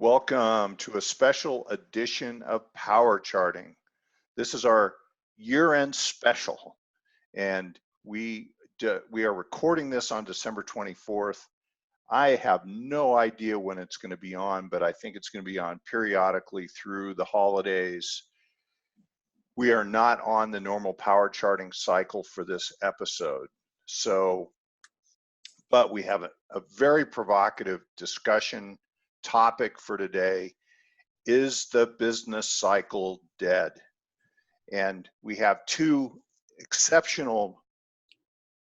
Welcome to a special edition of Power Charting. This is our year-end special, and we are recording this on December 24th. I have no idea when it's going to be on, but I think it's going to be on periodically through the holidays. We are not on the normal power charting cycle for this episode, but we have a very provocative discussion topic for today. Is the business cycle dead? And we have two exceptional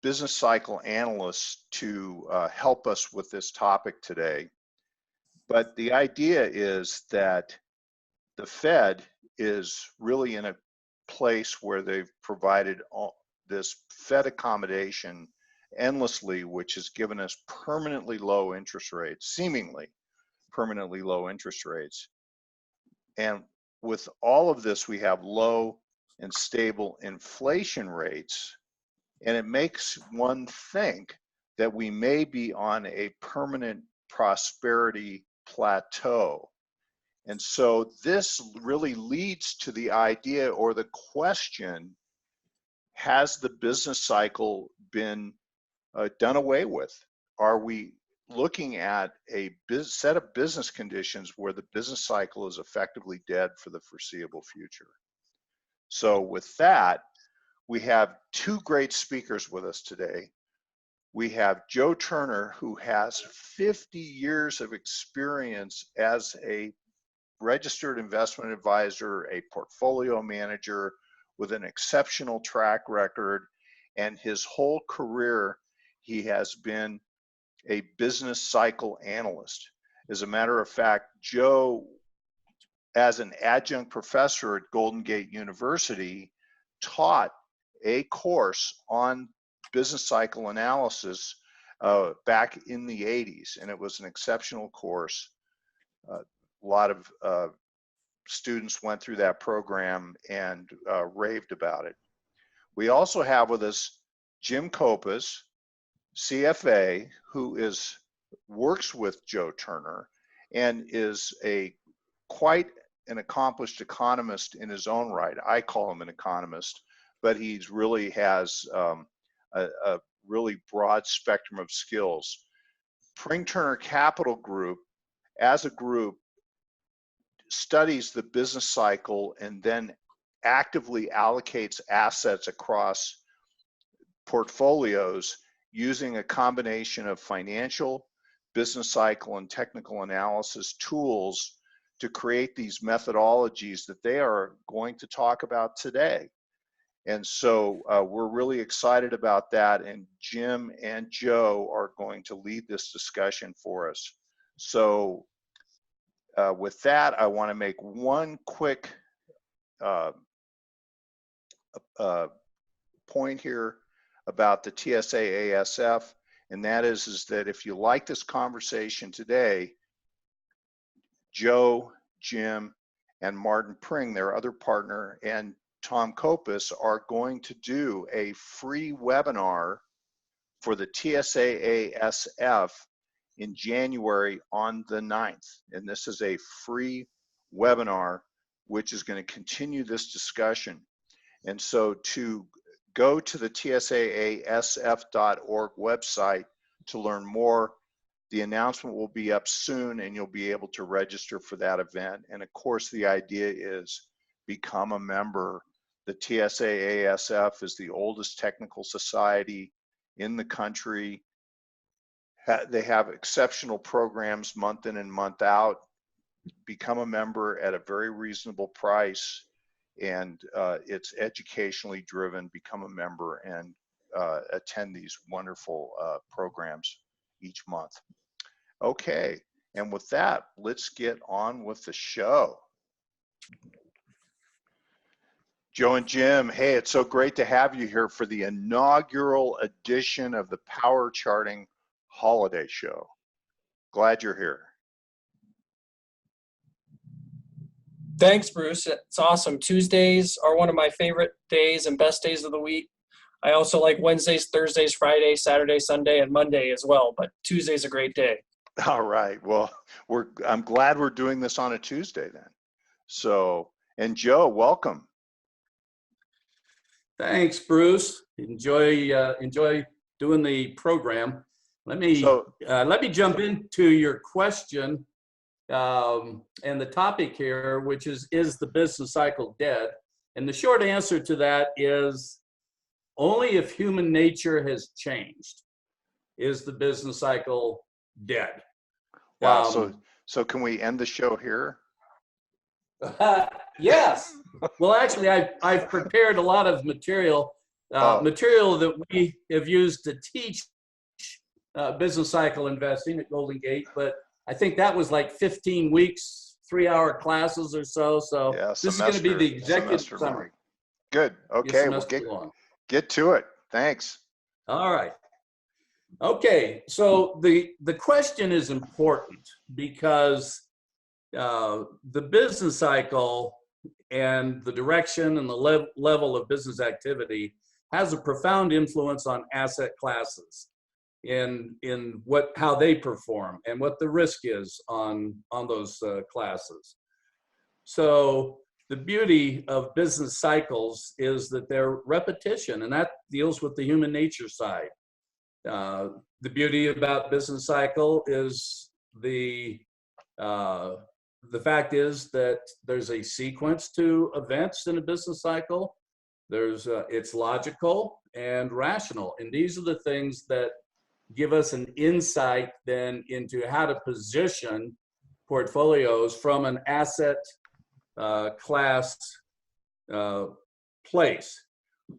business cycle analysts to help us with this topic today. But the idea is that the Fed is really in a place where they've provided this Fed accommodation endlessly, which has given us permanently low interest rates, seemingly permanently low interest rates. And with all of this, we have low and stable inflation rates, and it makes one think that we may be on a permanent prosperity plateau. And so this really leads to the idea or the question, has the business cycle been done away with? Are we looking at a set of business conditions where the business cycle is effectively dead for the foreseeable future? So with that, we have two great speakers with us today. We have Joe Turner, who has 50 years of experience as a registered investment advisor, a portfolio manager with an exceptional track record, and his whole career he has been a business cycle analyst. As a matter of fact, Joe, as an adjunct professor at Golden Gate University, taught a course on business cycle analysis back in the 80s, and it was an exceptional course. A lot of students went through that program and raved about it. We also have with us Jim Kopas, CFA, who works with Joe Turner and is quite an accomplished economist in his own right. I call him an economist, but he really has a really broad spectrum of skills. Pring Turner Capital Group, as a group, studies the business cycle and then actively allocates assets across portfolios using a combination of financial, business cycle, and technical analysis tools to create these methodologies that they are going to talk about today. And so we're really excited about that, and Jim and Joe are going to lead this discussion for us. So with that, I want to make one quick point here about the TSAA-SF, and that is that if you like this conversation today, Joe, Jim, and Martin Pring, their other partner, and Tom Kopas are going to do a free webinar for the TSAA-SF in January on the 9th. And this is a free webinar which is going to continue this discussion. And so to go to the TSAA-SF.org website to learn more. The announcement will be up soon and you'll be able to register for that event. And of course, the idea is become a member. The TSAA-SF is the oldest technical society in the country. They have exceptional programs month in and month out. Become a member at a very reasonable price, and it's educationally driven. Become a member and attend these wonderful programs each month. Okay, and with that, let's get on with the show. Joe and Jim, hey, it's so great to have you here for the inaugural edition of the Power Charting Holiday Show. Glad you're here. Thanks, Bruce. It's awesome. Tuesdays are one of my favorite days and best days of the week. I also like Wednesdays, Thursdays, Friday, Saturday, Sunday, and Monday as well, but Tuesday's a great day. All right. Well, I'm glad we're doing this on a Tuesday then. So, and Joe, welcome. Thanks, Bruce. Enjoy doing the program. Let me So, jump into your question and the topic here, which is the business cycle dead? And the short answer to that is only if human nature has changed is the business cycle dead. wow. So can we end the show here? Yes. Well, actually, I've prepared a lot of material that we have used to teach business cycle investing at Golden Gate, but I think that was like 15 weeks, 3-hour classes or so. So Yeah, this is going to be the executive semester summary. long. Good. Okay, well, get to it. Thanks. All right. Okay, so the question is important because the business cycle and the direction and the level of business activity has a profound influence on asset classes in how they perform and what the risk is on those classes. So the beauty of business cycles is that they're repetition, and that deals with the human nature side. The beauty about business cycle is the fact is that there's a sequence to events in a business cycle. It's logical and rational, and these are the things that give us an insight then into how to position portfolios from an asset class place.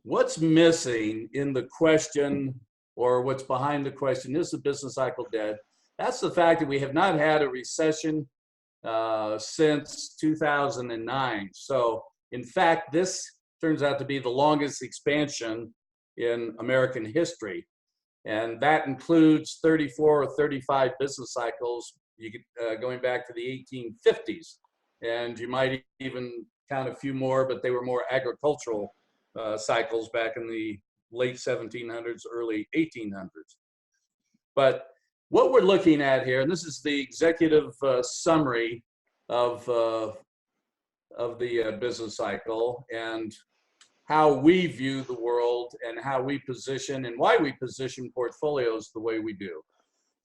What's missing in the question, or what's behind the question, is the business cycle dead? That's the fact that we have not had a recession since 2009. So in fact, this turns out to be the longest expansion in American history. And that includes 34 or 35 business cycles going back to the 1850s. And you might even count a few more, but they were more agricultural cycles back in the late 1700s, early 1800s. But what we're looking at here, and this is the executive summary of the business cycle and how we view the world and how we position and why we position portfolios the way we do.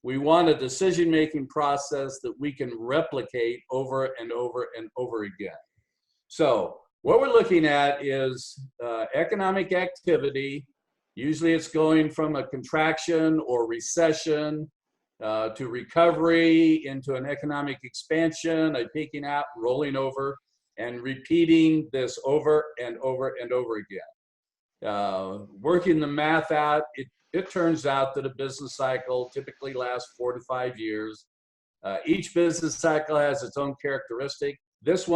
We want a decision-making process that we can replicate over and over and over again. So what we're looking at is economic activity. Usually it's going from a contraction or recession to recovery into an economic expansion, a peaking out, rolling over, and repeating this over and over and over again. Working the math out, it turns out that a business cycle typically lasts 4 to 5 years. Each business cycle has its own characteristic. This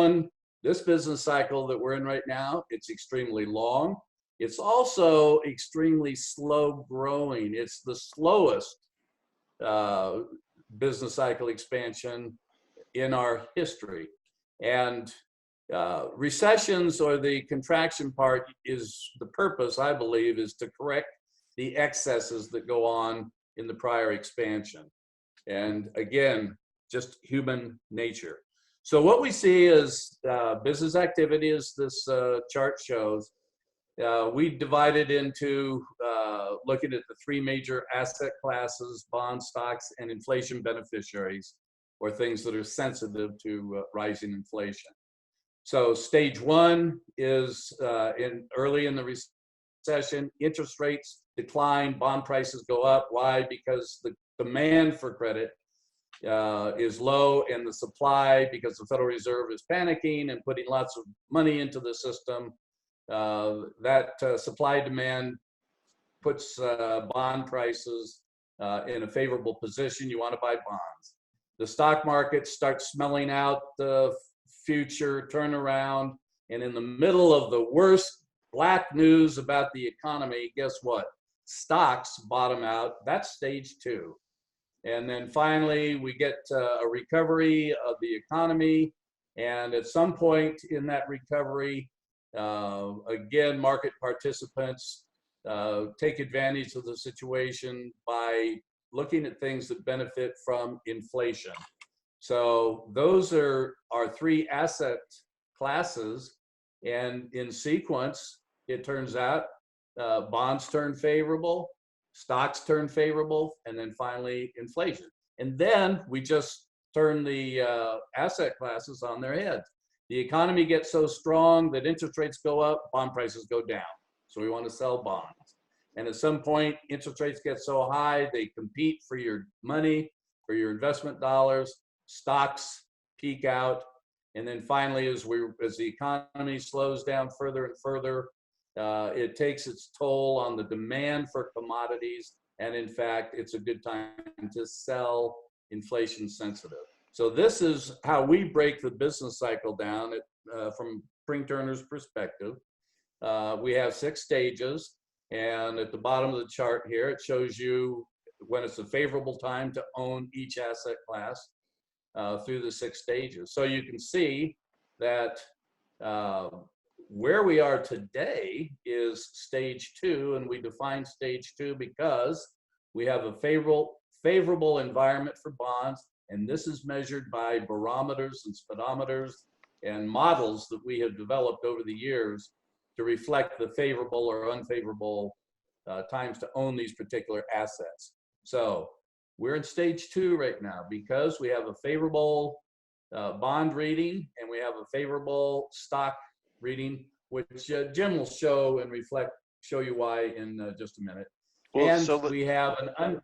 business cycle that we're in right now, it's extremely long. It's also extremely slow growing. It's the slowest business cycle expansion in our history. And recessions, or the contraction part, is the purpose, I believe, is to correct the excesses that go on in the prior expansion. And again, just human nature. So what we see is business activity, as this chart shows. We divided into looking at the 3 major asset classes: bonds, stocks, and inflation beneficiaries, or things that are sensitive to rising inflation. So stage 1 is early in the recession, interest rates decline, bond prices go up. Why? Because the demand for credit is low, and the supply, because the Federal Reserve is panicking and putting lots of money into the system, supply demand puts bond prices in a favorable position. You want to buy bonds. The stock market starts smelling out the future turnaround, and in the middle of the worst black news about the economy, guess what? Stocks bottom out. That's stage 2. And then finally, we get a recovery of the economy. And at some point in that recovery, again, market participants take advantage of the situation by looking at things that benefit from inflation. So those are our three asset classes, and in sequence, it turns out bonds turn favorable, stocks turn favorable, and then finally inflation. And then we just turn the asset classes on their heads. The economy gets so strong that interest rates go up, bond prices go down. So we want to sell bonds. And at some point, interest rates get so high, they compete for your money, for your investment dollars, stocks peak out. And then finally, as the economy slows down further and further, it takes its toll on the demand for commodities. And in fact, it's a good time to sell inflation sensitive. So this is how we break the business cycle down from Pring Turner's perspective. We have 6 stages. And at the bottom of the chart here, it shows you when it's a favorable time to own each asset class through the 6 stages. So you can see that where we are today is stage 2, and we define stage 2 because we have a favorable environment for bonds, and this is measured by barometers and speedometers and models that we have developed over the years to reflect the favorable or unfavorable times to own these particular assets. So we're in stage 2 right now because we have a favorable bond reading and we have a favorable stock reading, which Jim will show and show you why in just a minute. Well, and we have an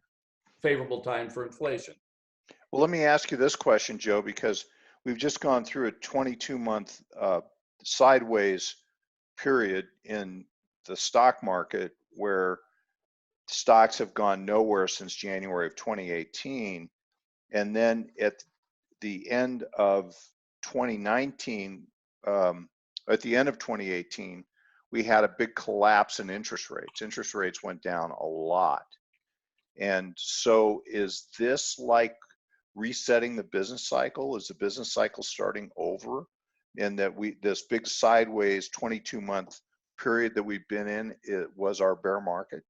unfavorable time for inflation. Well, let me ask you this question, Joe, because we've just gone through a 22-month sideways period in the stock market where stocks have gone nowhere since January of 2018. And then at the end of 2019, at the end of 2018, we had a big collapse in interest rates. Interest rates went down a lot. And so is this like resetting the business cycle? Is the business cycle starting over? And that this big sideways 22-month period that we've been in, it was our bear market?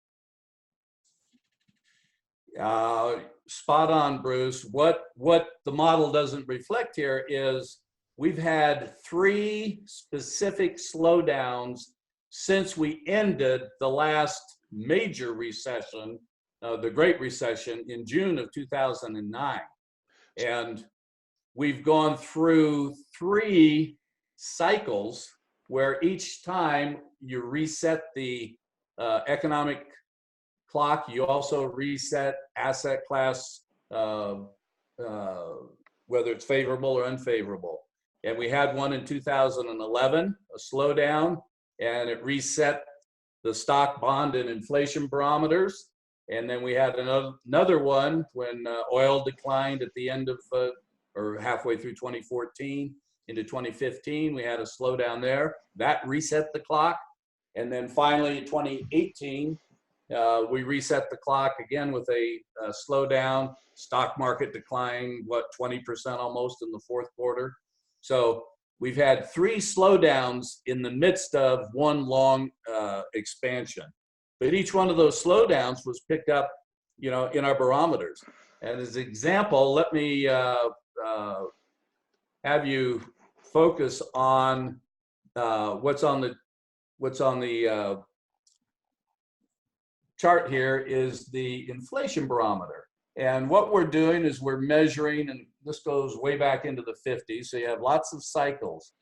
Spot on, Bruce. What the model doesn't reflect here is we've had 3 specific slowdowns since we ended the last major recession, the Great Recession, in June of 2009. And we've gone through 3 cycles where each time you reset the economic clock, you also reset asset class, whether it's favorable or unfavorable. And we had one in 2011, a slowdown, and it reset the stock, bond, and inflation barometers. And then we had another one when oil declined at the end of, or halfway through 2014 into 2015. We had a slowdown there. That reset the clock. And then finally, 2018, we reset the clock again with a slowdown. Stock market declined, 20% almost in the 4th quarter. So we've had 3 slowdowns in the midst of one long expansion. But each one of those slowdowns was picked up, in our barometers. And as an example, let me have you focus on what's on the chart here is the inflation barometer. And what we're doing is we're measuring, and this goes way back into the 50s, so you have lots of cycles.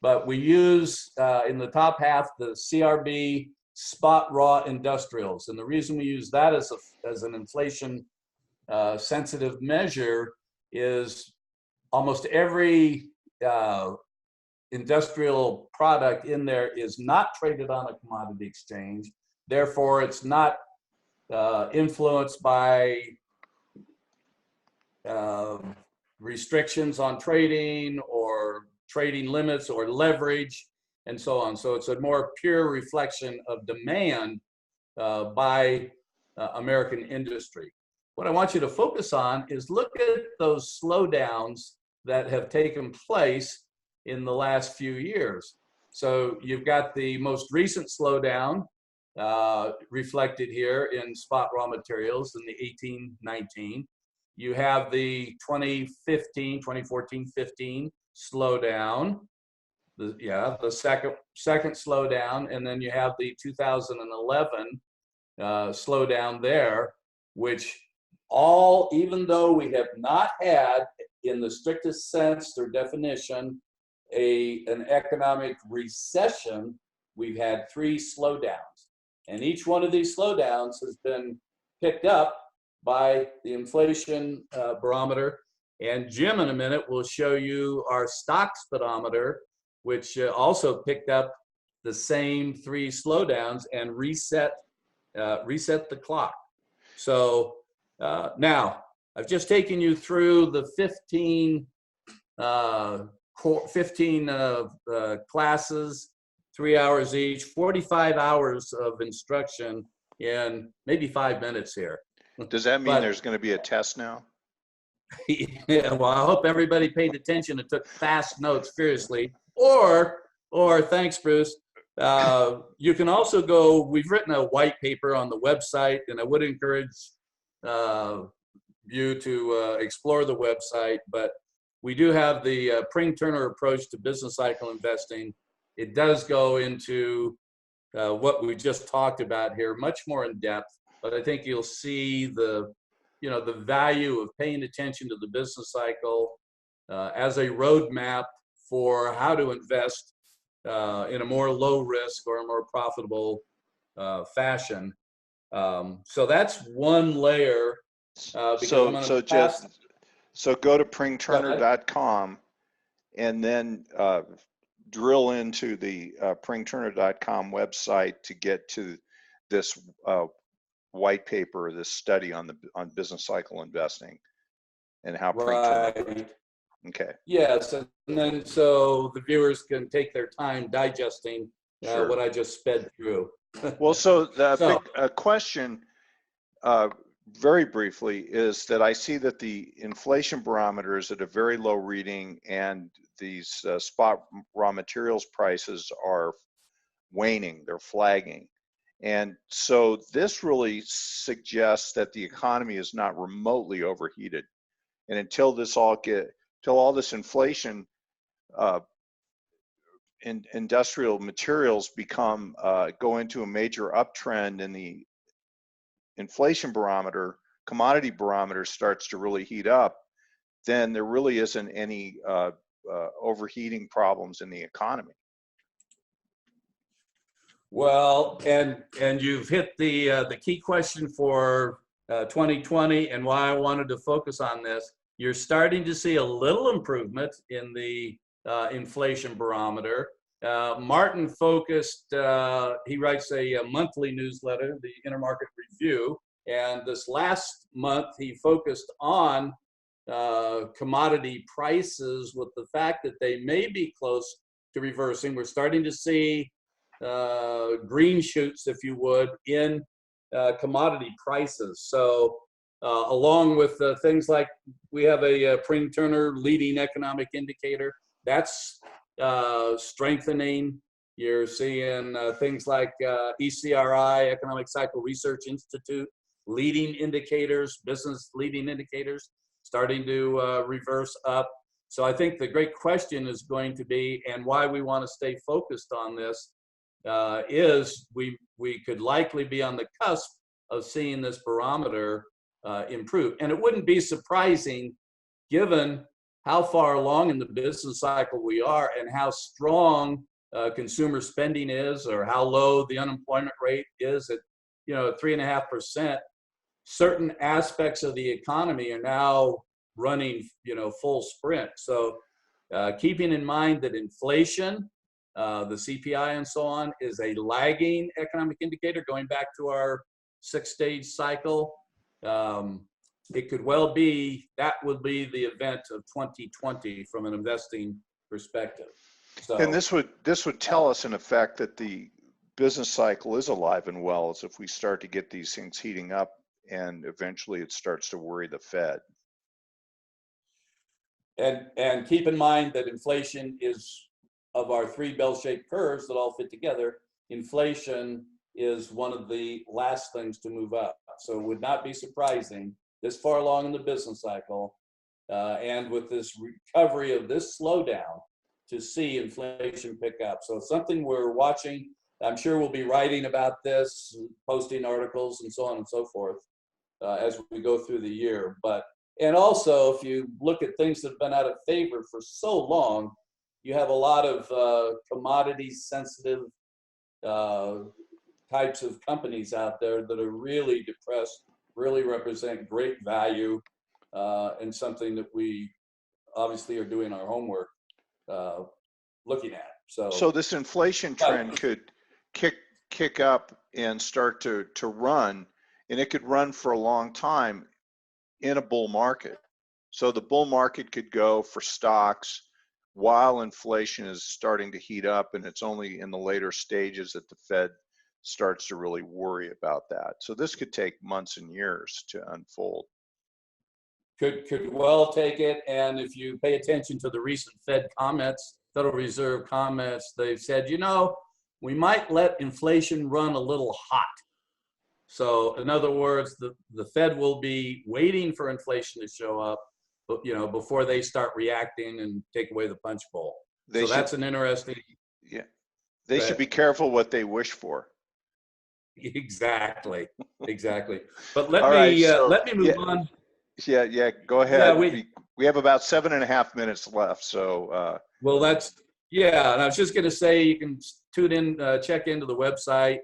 But we use, in the top half, the CRB spot raw industrials. And the reason we use that as an inflation sensitive measure is almost every industrial product in there is not traded on a commodity exchange. Therefore, it's not influenced by restrictions on trading or trading limits or leverage and so on. So it's a more pure reflection of demand by American industry. What I want you to focus on is look at those slowdowns that have taken place in the last few years. So you've got the most recent slowdown reflected here in spot raw materials in the 18-19. You have the 2014-15 slowdown, the second slowdown, and then you have the 2011 slowdown there, which even though we have not had, in the strictest sense or definition, an economic recession, we've had 3 slowdowns. And each one of these slowdowns has been picked up by the inflation barometer. And Jim, in a minute, will show you our stock speedometer, which also picked up the same 3 slowdowns and reset the clock. So now I've just taken you through the 15 classes, 3 hours each, 45 hours of instruction in maybe 5 minutes here. Does that mean there's going to be a test now? Yeah, well, I hope everybody paid attention and took fast notes furiously. Or thanks, Bruce. You can also go, we've written a white paper on the website, and I would encourage you to explore the website, but we do have the Pring-Turner approach to business cycle investing. It does go into what we just talked about here, much more in depth, but I think you'll see the value of paying attention to the business cycle as a roadmap for how to invest in a more low risk or a more profitable fashion. So that's one layer. So go to pringturner.com and then drill into the pringturner.com website to get to this white paper, this study on business cycle investing and how Pring-Turner works. Okay. Yes, and then so the viewers can take their time digesting Sure. what I just sped through. Well, so the big question, very briefly, is that I see that the inflation barometer is at a very low reading, and these spot raw materials prices are waning, they're flagging. And so this really suggests that the economy is not remotely overheated. And until all this inflation, industrial materials go into a major uptrend, and the inflation barometer, commodity barometer starts to really heat up, then there really isn't any overheating problems in the economy. Well, and you've hit the key question for 2020 and why I wanted to focus on this. You're starting to see a little improvement in the inflation barometer. Martin focused, he writes a monthly newsletter, the Intermarket Review, and this last month he focused on commodity prices with the fact that they may be close to reversing. We're starting to see green shoots, if you would, in commodity prices. So along with things like we have a Pring-Turner leading economic indicator, that's strengthening. You're seeing things like ECRI, Economic Cycle Research Institute, leading indicators, business leading indicators, starting to reverse up. So I think the great question is going to be, and why we want to stay focused on this, is we could likely be on the cusp of seeing this barometer improve. And it wouldn't be surprising, given how far along in the business cycle we are and how strong consumer spending is, or how low the unemployment rate is at 3.5%. Certain aspects of the economy are now running full sprint. So keeping in mind that inflation, the CPI and so on, is a lagging economic indicator going back to our 6-stage cycle. It could well be that would be the event of 2020 from an investing perspective. So, and this would tell us, in effect, that the business cycle is alive and well, as if we start to get these things heating up, and eventually it starts to worry the Fed. And keep in mind that inflation is, of our 3 bell-shaped curves that all fit together, inflation is one of the last things to move up. So it would not be surprising this far along in the business cycle, and with this recovery of this slowdown, to see inflation pick up. So it's something we're watching. I'm sure we'll be writing about this, posting articles and so on and so forth as we go through the year. And also, if you look at things that have been out of favor for so long, you have a lot of commodity sensitive types of companies out there that are really depressed, really represent great value, and something that we obviously are doing our homework looking at. So this inflation trend could kick up and start to run, and it could run for a long time in a bull market. So the bull market could go for stocks while inflation is starting to heat up, and it's only in the later stages that the Fed starts to really worry about that. So this could take months and years to unfold. Could well take it. And if you pay attention to the recent Federal Reserve comments, they've said, we might let inflation run a little hot. So in other words, the Fed will be waiting for inflation to show up, before they start reacting and take away the punch bowl. That's an interesting. Yeah, they should be careful what they wish for. Exactly. But let me move on. Yeah, go ahead. Yeah, we have about 7.5 minutes left. So well, and I was just going to say, you can tune in, check into the website.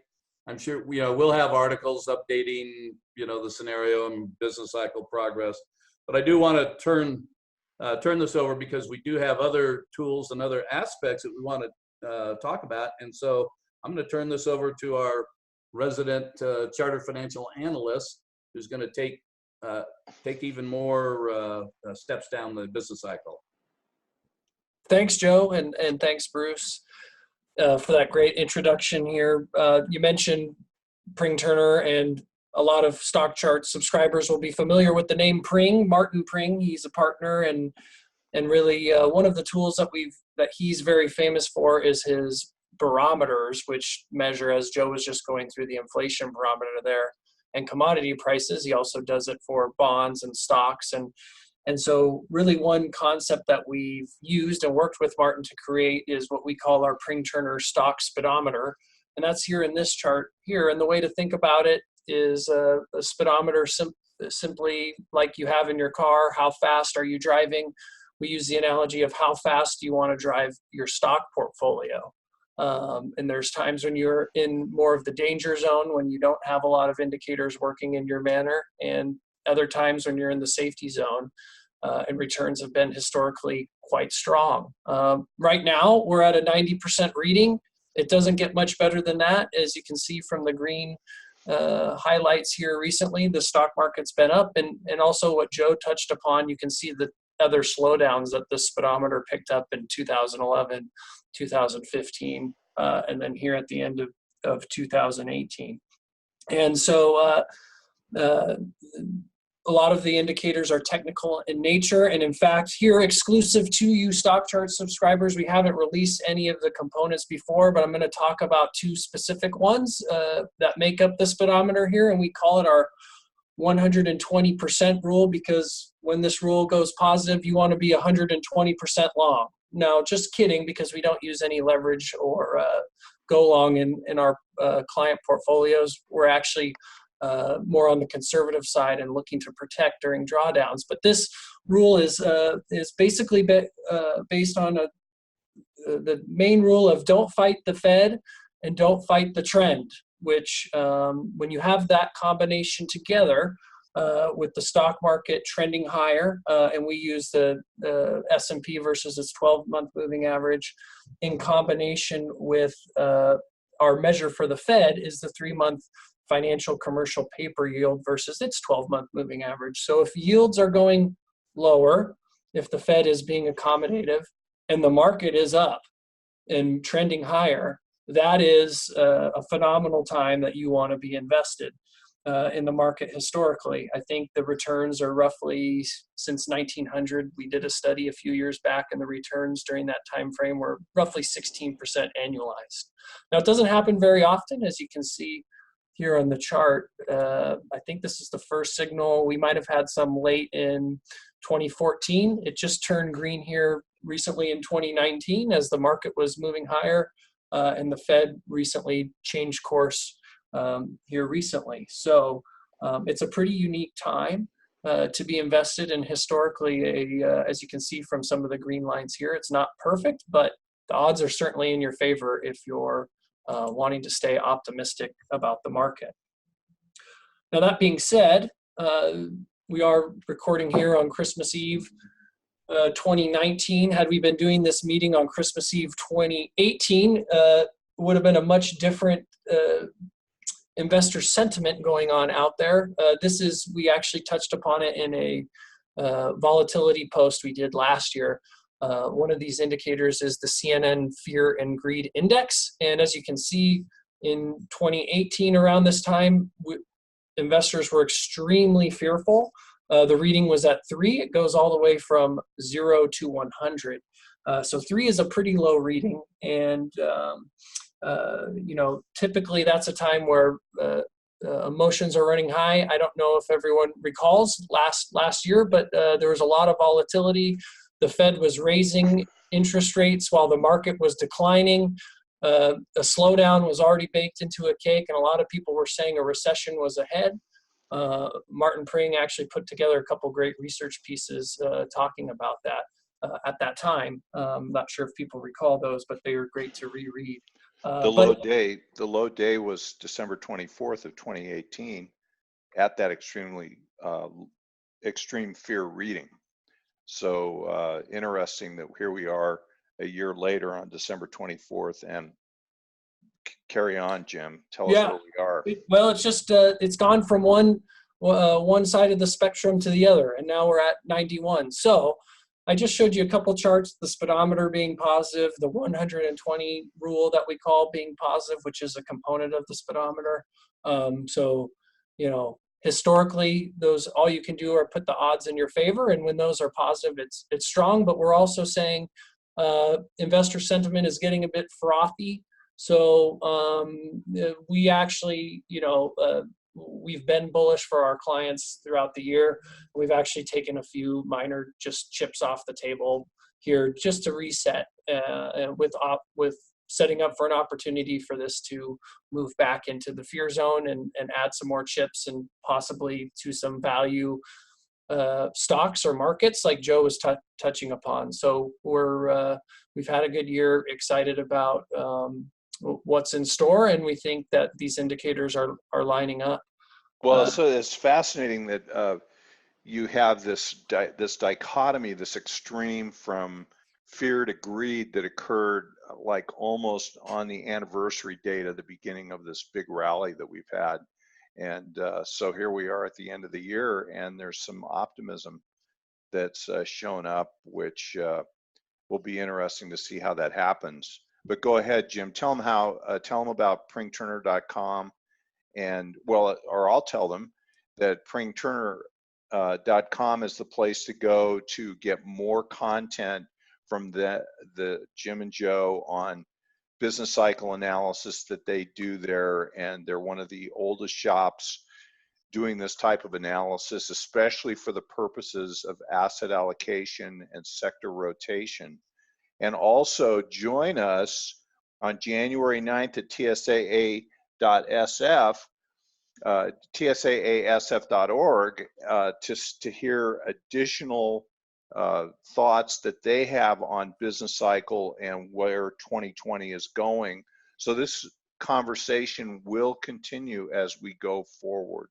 I'm sure we'll have articles updating the scenario and business cycle progress. But I do want to turn this over, because we do have other tools and other aspects that we want to talk about. And so I'm going to turn this over to our resident chartered financial analyst, who's going to take even more steps down the business cycle. Thanks, Joe, and thanks, Bruce, for that great introduction here. You mentioned Pring Turner, and a lot of StockCharts subscribers will be familiar with the name Pring, Martin Pring. He's a partner, and really one of the tools that he's very famous for is his barometers, which measure, as Joe was just going through, the inflation barometer there, and commodity prices. He also does it for bonds and stocks. And so really one concept that we've used and worked with Martin to create is what we call our Pring Turner stock speedometer. And that's here in this chart here. And the way to think about it is a speedometer simply like you have in your car. How fast are you driving? We use the analogy of how fast do you want to drive your stock portfolio. And there's times when you're in more of the danger zone, when you don't have a lot of indicators working in your manner, and other times when you're in the safety zone, and returns have been historically quite strong. Right now, we're at a 90% reading. It doesn't get much better than that. As you can see from the green highlights here recently, the stock market's been up, and also what Joe touched upon, you can see the other slowdowns that the speedometer picked up in 2011, 2015, and then here at the end of 2018. And so a lot of the indicators are technical in nature. And in fact, here exclusive to you StockCharts subscribers, we haven't released any of the components before, but I'm going to talk about two specific ones that make up the speedometer here. And we call it our 120% rule, because when this rule goes positive, you want to be 120% long. No, just kidding, because we don't use any leverage or go long in our client portfolios. We're actually more on the conservative side and looking to protect during drawdowns. But this rule is basically based on the main rule of don't fight the Fed and don't fight the trend, which when you have that combination together with the stock market trending higher, and we use the S&P versus its 12-month moving average, in combination with our measure for the Fed is the 3-month financial commercial paper yield versus its 12-month moving average. So if yields are going lower, if the Fed is being accommodative and the market is up and trending higher, that is a phenomenal time that you want to be invested. in the market historically. I think the returns are roughly since 1900. We did a study a few years back, and the returns during that time frame were roughly 16% annualized. Now, it doesn't happen very often, as you can see here on the chart. I think this is the first signal. We might have had some late in 2014. It just turned green here recently in 2019 as the market was moving higher, and the Fed recently changed course here recently. So it's a pretty unique time to be invested in. Historically, as you can see from some of the green lines here, it's not perfect, but the odds are certainly in your favor if you're wanting to stay optimistic about the market. Now, that being said, we are recording here on Christmas Eve 2019. Had we been doing this meeting on Christmas Eve 2018, would have been a much different investor sentiment going on out there. We actually touched upon it in a volatility post we did last year. One of these indicators is the CNN Fear and Greed Index. And as you can see, in 2018, around this time, investors were extremely fearful. The reading was at 3. It goes all the way from 0 to 100. So 3 is a pretty low reading. And typically that's a time where emotions are running high. I don't know if everyone recalls last year, but there was a lot of volatility. The Fed was raising interest rates while the market was declining. A slowdown was already baked into a cake, and a lot of people were saying a recession was ahead. Martin Pring actually put together a couple great research pieces talking about that at that time. I'm not sure if people recall those, but they were great to reread. The low day was December 24th of 2018 at that extreme fear reading. So interesting that here we are a year later on December 24th, and carry on, Jim. Tell us where we are. Well, it's just it's gone from one side of the spectrum to the other, and now we're at 91. So I just showed you a couple charts, the speedometer being positive, the 120 rule that we call being positive, which is a component of the speedometer. So, historically, those, all you can do are put the odds in your favor, and when those are positive, it's strong. But we're also saying investor sentiment is getting a bit frothy. So we actually, we've been bullish for our clients throughout the year. We've actually taken a few minor just chips off the table here just to reset with setting up for an opportunity for this to move back into the fear zone and add some more chips and possibly to some value stocks or markets like Joe was touching upon. So we've had a good year, excited about what's in store, and we think that these indicators are lining up. Well, so it's fascinating that you have this dichotomy, this extreme from fear to greed that occurred like almost on the anniversary date of the beginning of this big rally that we've had. And so here we are at the end of the year, and there's some optimism that's shown up, which will be interesting to see how that happens. But go ahead, Jim. Tell them about pringturner.com, and or I'll tell them that pringturner.com is the place to go to get more content from the Jim and Joe on business cycle analysis that they do there, and they're one of the oldest shops doing this type of analysis, especially for the purposes of asset allocation and sector rotation. And also join us on January 9th at TSAA-SF, TSAA-SF.org, to hear additional thoughts that they have on business cycle and where 2020 is going. So this conversation will continue as we go forward.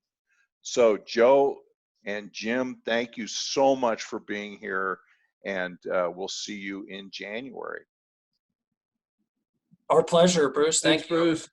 So Joe and Jim, thank you so much for being here, and we'll see you in January. Our pleasure, Bruce. Thanks, Bruce.